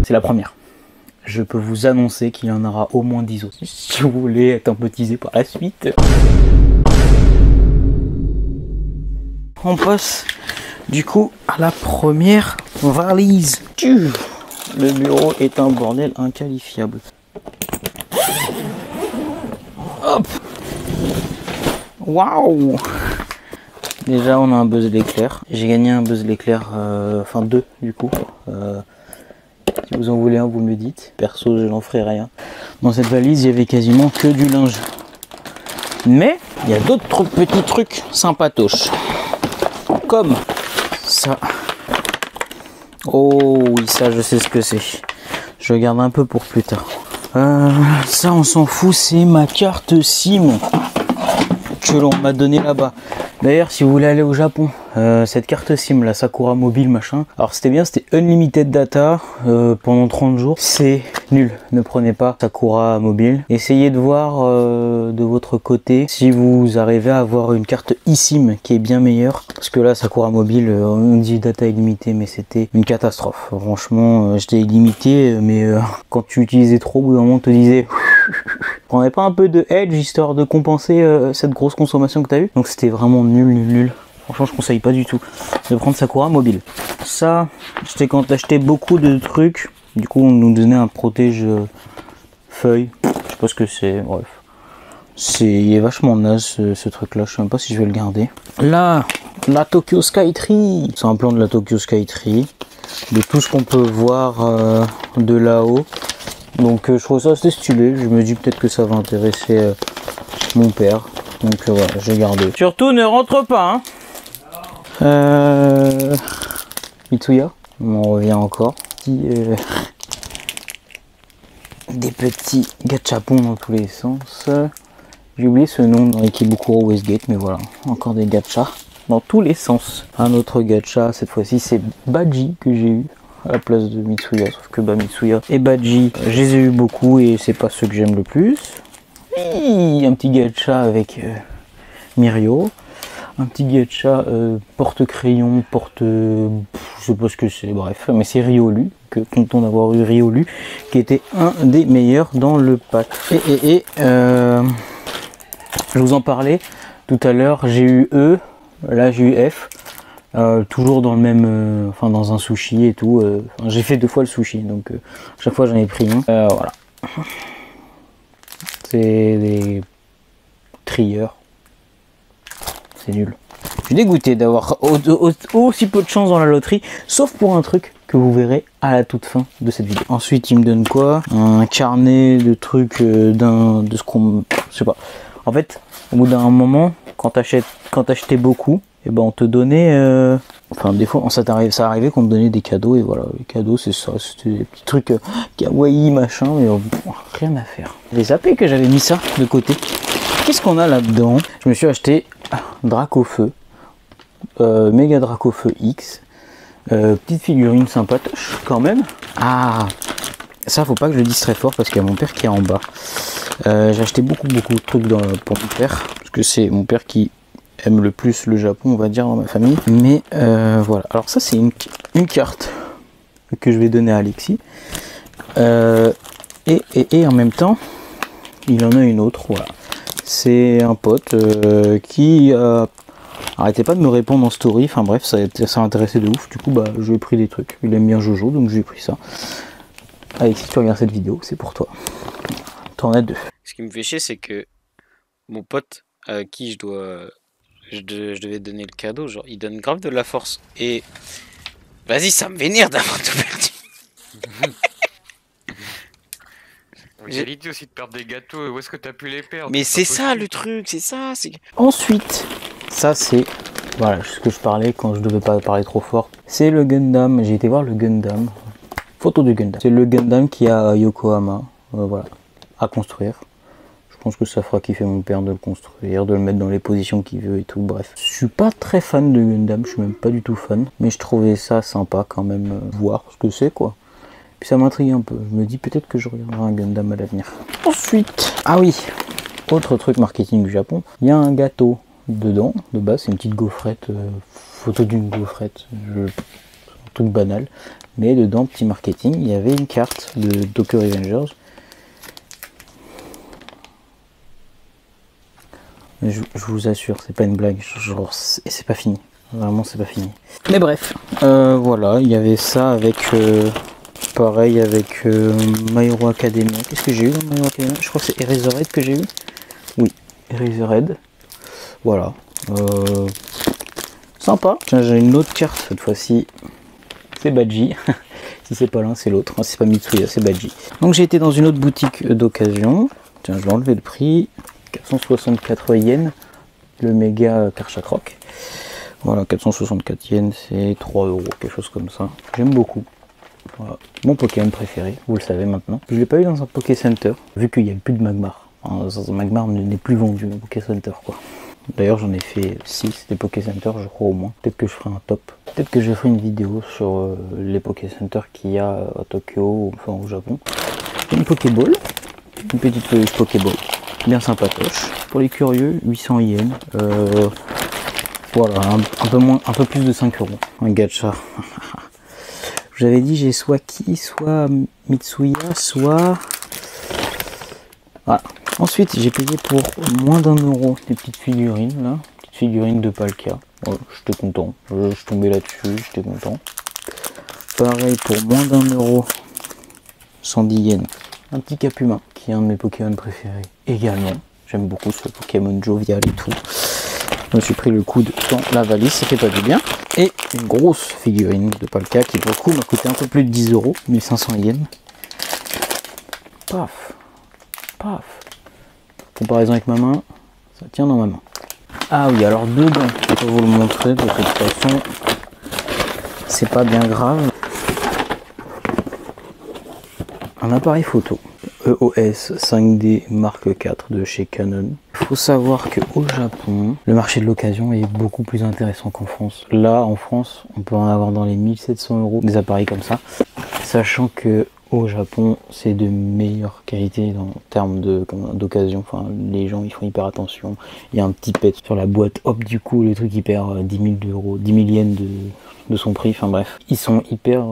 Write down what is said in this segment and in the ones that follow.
c'est la première. Je peux vous annoncer qu'il y en aura au moins 10 autres. Si vous voulez être un peu teasé par la suite. On passe du coup à la première valise. Le bureau est un bordel inqualifiable. Hop. Waouh. Déjà on a un buzz l'éclair. J'ai gagné un buzz l'éclair, enfin 2 du coup. Si vous en voulez un, vous me le dites. Perso, je n'en ferai rien. Dans cette valise, il y avait quasiment que du linge. Mais il y a d'autres petits trucs sympatoches. Comme ça. Oh oui, ça je sais ce que c'est. Je garde un peu pour plus tard. Ça on s'en fout, c'est ma carte SIM que l'on m'a donnée là-bas. D'ailleurs, si vous voulez aller au Japon, cette carte SIM, la Sakura Mobile machin, alors c'était bien, c'était Unlimited Data pendant 30 jours. C'est nul, ne prenez pas Sakura Mobile. Essayez de voir de votre côté si vous arrivez à avoir une carte eSIM qui est bien meilleure. Parce que là, Sakura Mobile, on dit data illimitée, mais c'était une catastrophe. Franchement, j'étais illimité, mais quand tu utilisais trop, au bout d'un moment, on te disait... Prenez pas un peu de Edge histoire de compenser cette grosse consommation que tu as eu. Donc c'était vraiment nul. Franchement, je conseille pas du tout de prendre Sakura Mobile. Ça, c'était quand t'achetais beaucoup de trucs. Du coup, on nous donnait un protège feuille. Je sais pas ce que c'est. Bref, il est vachement naze ce truc-là. Je sais même pas si je vais le garder. Là, la Tokyo Skytree. C'est un plan de la Tokyo Skytree, de tout ce qu'on peut voir de là-haut. Donc je trouve ça assez stylé, je me dis peut-être que ça va intéresser mon père. Donc voilà, j'ai gardé. Surtout ne rentre pas hein. Mitsuya, on en revient encore. Des petits gachapons dans tous les sens. J'ai oublié ce nom dans Ikebukuro Westgate, mais voilà, encore des gachas dans tous les sens. Un autre gacha, cette fois-ci c'est Badji que j'ai eu à la place de Mitsuya, sauf que Mitsuya et Badji, je les ai eu beaucoup et c'est pas ceux que j'aime le plus. Oui, un petit gacha avec Mirio, un petit gacha porte-crayon, je sais pas ce que c'est, bref, mais c'est Riolu, que content d'avoir eu Riolu, qui était un des meilleurs dans le pack. Et je vous en parlais tout à l'heure, j'ai eu E, là j'ai eu F. Toujours dans le même, enfin dans un sushi et tout. J'ai fait 2 fois le sushi, donc chaque fois j'en ai pris un. Voilà. C'est des trieurs. C'est nul. Je suis dégoûté d'avoir aussi peu de chance dans la loterie, sauf pour un truc que vous verrez à la toute fin de cette vidéo. Ensuite, il me donne quoi? Un carnet de trucs de ce qu'on, je sais pas. En fait, au bout d'un moment, quand t'achetais beaucoup, et ben on te donnait, enfin des fois ça arrivait qu'on te donnait des cadeaux et voilà, les cadeaux c'est ça, c'était des petits trucs kawaii machin, mais rien à faire. J'ai zappé que j'avais mis ça de côté. Qu'est-ce qu'on a là-dedans? Je me suis acheté Dracofeu, Méga Dracofeu X, petite figurine sympatoche quand même. Ah, ça faut pas que je le dise très fort parce qu'il y a mon père qui est en bas. J'ai acheté beaucoup de trucs pour mon père, parce que c'est mon père qui aime le plus le Japon, on va dire, dans ma famille. Mais voilà, alors ça c'est une carte que je vais donner à Alexis. Et en même temps, il en a une autre, voilà. C'est un pote qui arrêtait pas de me répondre en story, enfin bref, ça m'intéressait de ouf. Du coup, bah, je lui ai pris des trucs. Il aime bien Jojo, donc je lui ai pris ça. Alexis, tu regardes cette vidéo, c'est pour toi. T'en as 2. Ce qui me fait chier, c'est que mon pote à qui je devais donner le cadeau, genre il donne grave de la force et vas-y, ça me vénère d'avoir tout perdu. J'ai l'idée aussi de perdre des gâteaux, où est-ce que t'as pu les perdre? Mais c'est ça le truc, c'est ça. Ensuite, ça c'est, voilà, ce que je parlais quand je devais pas parler trop fort, c'est le Gundam. J'ai été voir le Gundam, photo du Gundam. C'est le Gundam qui a à Yokohama, voilà, à construire. Je pense que ça fera kiffer mon père de le construire, de le mettre dans les positions qu'il veut et tout, bref. Je suis pas très fan de Gundam, je suis même pas du tout fan, mais je trouvais ça sympa quand même, voir ce que c'est quoi. Puis ça m'intrigue un peu, je me dis peut-être que je regarderai un Gundam à l'avenir. Ensuite, ah oui, autre truc marketing du Japon, il y a un gâteau dedans, de base c'est une petite gaufrette, photo d'une gaufrette, un truc banal. Mais dedans, petit marketing, il y avait une carte de Tokyo Revengers. Je vous assure, c'est pas une blague, genre, et c'est pas fini. Vraiment, c'est pas fini. Mais bref, voilà, il y avait ça avec, pareil, avec My Hero Academia. Qu'est-ce que j'ai eu dans My Hero Academia? Je crois que c'est Eraserhead que j'ai eu. Oui, Eraserhead. Voilà. Sympa. Tiens, j'ai une autre carte cette fois-ci. C'est Badji. Si c'est pas l'un, c'est l'autre. C'est pas Mitsuya, c'est Badji. Donc j'ai été dans une autre boutique d'occasion. Tiens, je vais enlever le prix. 464 yens. Le méga Karchak Rock. Voilà, 464 yens, c'est 3 €, quelque chose comme ça. J'aime beaucoup. Voilà. Mon Pokémon préféré, vous le savez maintenant. Je l'ai pas eu dans un Poké Center, vu qu'il n'y a plus de Magmar. Magmar n'est plus vendu au Poké Center, quoi. D'ailleurs, j'en ai fait 6 des Poké Center, je crois au moins. Peut-être que je ferai un top. Peut-être que je ferai une vidéo sur les Poké Center qu'il y a à Tokyo, enfin au Japon. Une Pokéball, une petite feuille Pokéball, bien sympatoche. Pour les curieux, 800 yens. Voilà, un peu plus de 5 €. Un gacha. Je vous avais dit, j'ai soit Ki, soit Mitsuya, soit... Voilà. Ensuite, j'ai payé pour moins d'1 € des petites figurines, là. Petites figurines de Palkia. Voilà, j'étais content. Je suis tombé là-dessus, j'étais content. Pareil, pour moins d'1 €, 110 yens. Un petit Capuma, qui est un de mes Pokémon préférés également. J'aime beaucoup ce Pokémon jovial et tout. Je me suis pris le coude dans la valise, ça fait pas du bien. Et une grosse figurine de Palkia qui pour le coup m'a coûté un peu plus de 10 €, 1500 yens. Paf, paf. Comparaison avec ma main, ça tient dans ma main. Ah oui, alors dedans, je vais pas vous le montrer, de toute façon, c'est pas bien grave. Un appareil photo. EOS 5D Mark IV de chez Canon. Il faut savoir qu'au Japon, le marché de l'occasion est beaucoup plus intéressant qu'en France. Là, en France, on peut en avoir dans les 1700 € des appareils comme ça. Sachant que au Japon, c'est de meilleure qualité en termes d'occasion. Enfin, les gens, ils font hyper attention. Il y a un petit pet sur la boîte. Hop, du coup, le truc, il perd 10 000 €, 10 000 yens de son prix. Enfin bref, ils sont hyper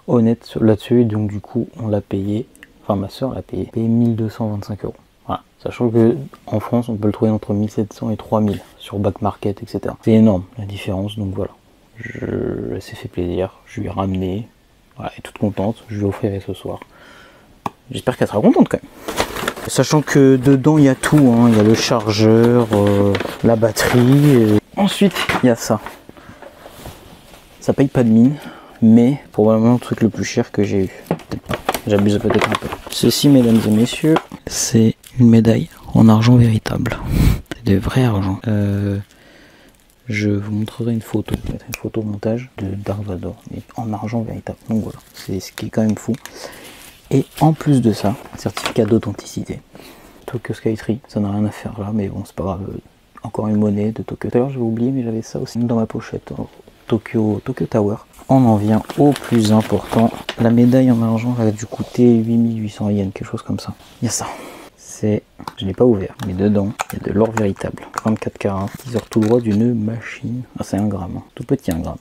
honnêtes là-dessus. Et donc, du coup, on l'a payé. Enfin, ma soeur l'a payé 1225 €. Voilà. Sachant que en France, on peut le trouver entre 1700 et 3000 sur Back Market, etc. C'est énorme la différence, donc voilà. Elle s'est fait plaisir, je lui ai ramené. Voilà, elle est toute contente, je lui offrirai ce soir. J'espère qu'elle sera contente quand même. Sachant que dedans il y a tout, hein. Il y a le chargeur, la batterie. Ensuite, il y a ça. Ça paye pas de mine, mais probablement le truc le plus cher que j'ai eu. Peut-être pas. J'abuse peut-être un peu. Ceci, mesdames et messieurs, c'est une médaille en argent véritable. C'est de vrai argent. Je vous montrerai une photo, peut-être une photo montage de Dark Vador, mais en argent véritable. Donc voilà, c'est ce qui est quand même fou. Et en plus de ça, certificat d'authenticité. Tokyo Skytree, ça n'a rien à faire là, mais bon, c'est pas grave. Encore une monnaie de Tokyo. D'ailleurs, j'avais oublié, mais j'avais ça aussi dans ma pochette. Tokyo Tower. On en vient au plus important. La médaille en argent va dû coûter 8800 yens, quelque chose comme ça. Il y a ça. Je l'ai pas ouvert, mais dedans, il y a de l'or véritable. 34 carats, qui sort tout droit d'une machine. Ah, c'est 1 gramme, hein. Tout petit 1 gramme.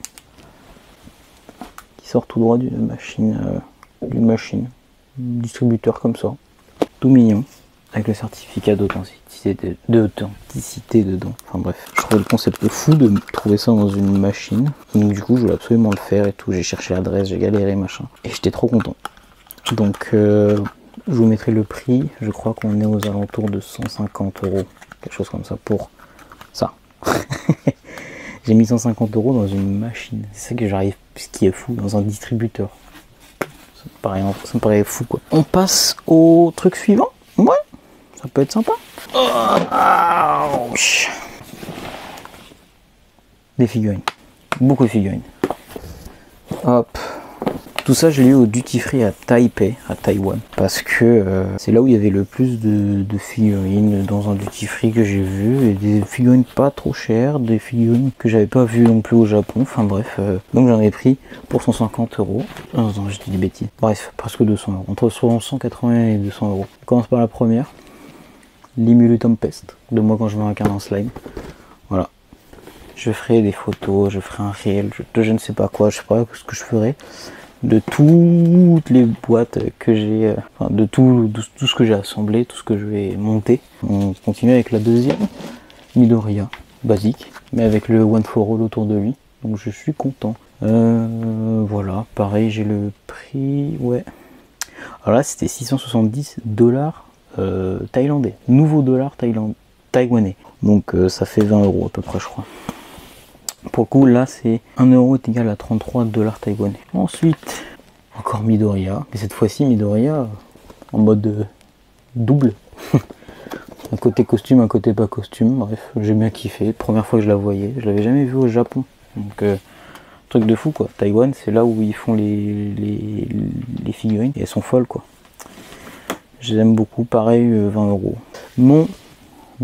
Qui sort tout droit d'une machine. Distributeur comme ça. Tout mignon. Avec le certificat d'authenticité dedans. Enfin bref, je trouve le concept fou de trouver ça dans une machine. Donc du coup, je voulais absolument le faire et tout. J'ai cherché l'adresse, j'ai galéré, machin. Et j'étais trop content. Donc, je vous mettrai le prix. Je crois qu'on est aux alentours de 150 €. Quelque chose comme ça pour ça. J'ai mis 150 € dans une machine. C'est ça que j'arrive, ce qui est fou, dans un distributeur. Ça me paraît fou, quoi. On passe au truc suivant. Ouais. Ça peut être sympa. Oh, des figurines. Beaucoup de figurines. Hop. Tout ça, je l'ai eu au Duty Free à Taipei, à Taïwan. Parce que c'est là où il y avait le plus de figurines dans un Duty Free que j'ai vu. Et des figurines pas trop chères, des figurines que j'avais pas vues non plus au Japon. Enfin bref, donc j'en ai pris pour 150 €. Non, je dis des bêtises. Bref, presque 200 €. Entre 180 et 200 €. On commence par la première. Limulu Tempest, de moi quand je me incarne en slime. Voilà. Je ferai des photos, je ferai un réel, je ne sais pas quoi, je sais pas ce que je ferai de toutes les boîtes que j'ai, enfin, de tout ce que j'ai assemblé, tout ce que je vais monter. On continue avec la deuxième, Midoriya, basique, mais avec le One for All autour de lui, donc je suis content. Voilà, pareil, j'ai le prix, ouais. Alors là, c'était 670 dollars thaïlandais, nouveau dollar taïwanais, donc ça fait 20 € à peu près, je crois. Pour le coup, là, c'est 1 € est égal à 33 dollars taïwanais. Ensuite, encore Midoriya. Mais cette fois-ci, Midoriya en mode double. Un côté costume, un côté pas costume. Bref, j'ai bien kiffé. Première fois que je la voyais. Je l'avais jamais vue au Japon. Donc, truc de fou, quoi. Taïwan, c'est là où ils font les figurines. Et elles sont folles, quoi. Je les aime beaucoup. Pareil, 20 €. Mon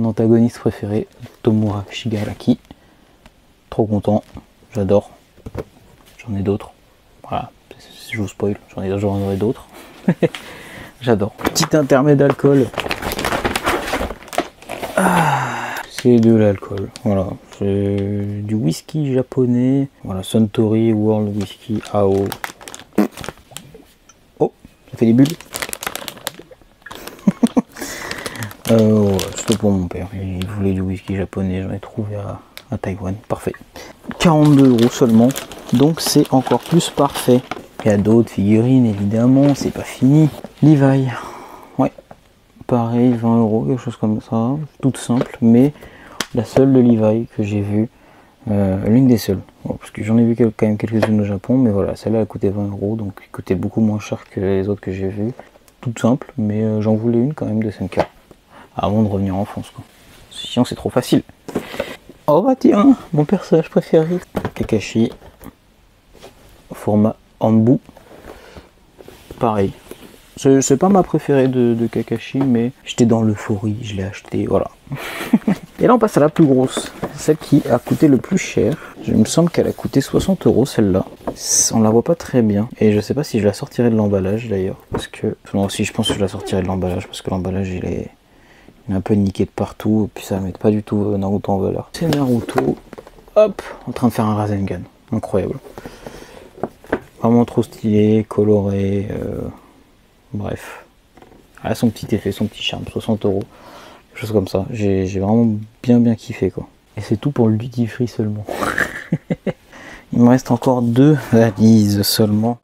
antagoniste préféré, Tomura Shigaraki. Trop content, j'adore. J'en ai d'autres. Voilà, si je vous spoil, j'en aurai d'autres. J'adore. Petit intermède d'alcool. C'est de l'alcool. Voilà, c'est du whisky japonais. Voilà, Suntory World Whisky AO. Oh, ça fait des bulles. Voilà, c'était pour mon père. Il voulait du whisky japonais, j'en ai trouvé à Taïwan, parfait. 42 € seulement, donc c'est encore plus parfait. Il y a d'autres figurines évidemment, c'est pas fini. Levi, ouais, pareil, 20 €, quelque chose comme ça, toute simple, mais la seule de Levi que j'ai vue, l'une des seules, bon, parce que j'en ai vu quand même quelques-unes au Japon, mais voilà, celle-là elle coûtait 20 €, donc elle coûtait beaucoup moins cher que les autres que j'ai vues. Toute simple, mais j'en voulais une quand même de SNK, avant de revenir en France, quoi. Sinon c'est trop facile. Oh bah tiens, mon personnage préféré, Kakashi, format Anbu. Pareil, c'est pas ma préférée de Kakashi, mais j'étais dans l'euphorie, je l'ai acheté, voilà. Et là on passe à la plus grosse, celle qui a coûté le plus cher. Il me semble qu'elle a coûté 60 € celle-là. On la voit pas très bien, et je sais pas si je la sortirai de l'emballage d'ailleurs, parce que... Non, si je pense que je la sortirai de l'emballage, parce que l'emballage il est un peu niqué de partout, et puis ça ne met pas du tout Naruto en valeur. C'est Naruto, hop, en train de faire un Rasengan, incroyable. Vraiment trop stylé, coloré, bref. Ah, son petit effet, son petit charme, 60 €, quelque chose comme ça. J'ai vraiment bien kiffé, quoi. Et c'est tout pour le duty free seulement. Il me reste encore 2 valises seulement.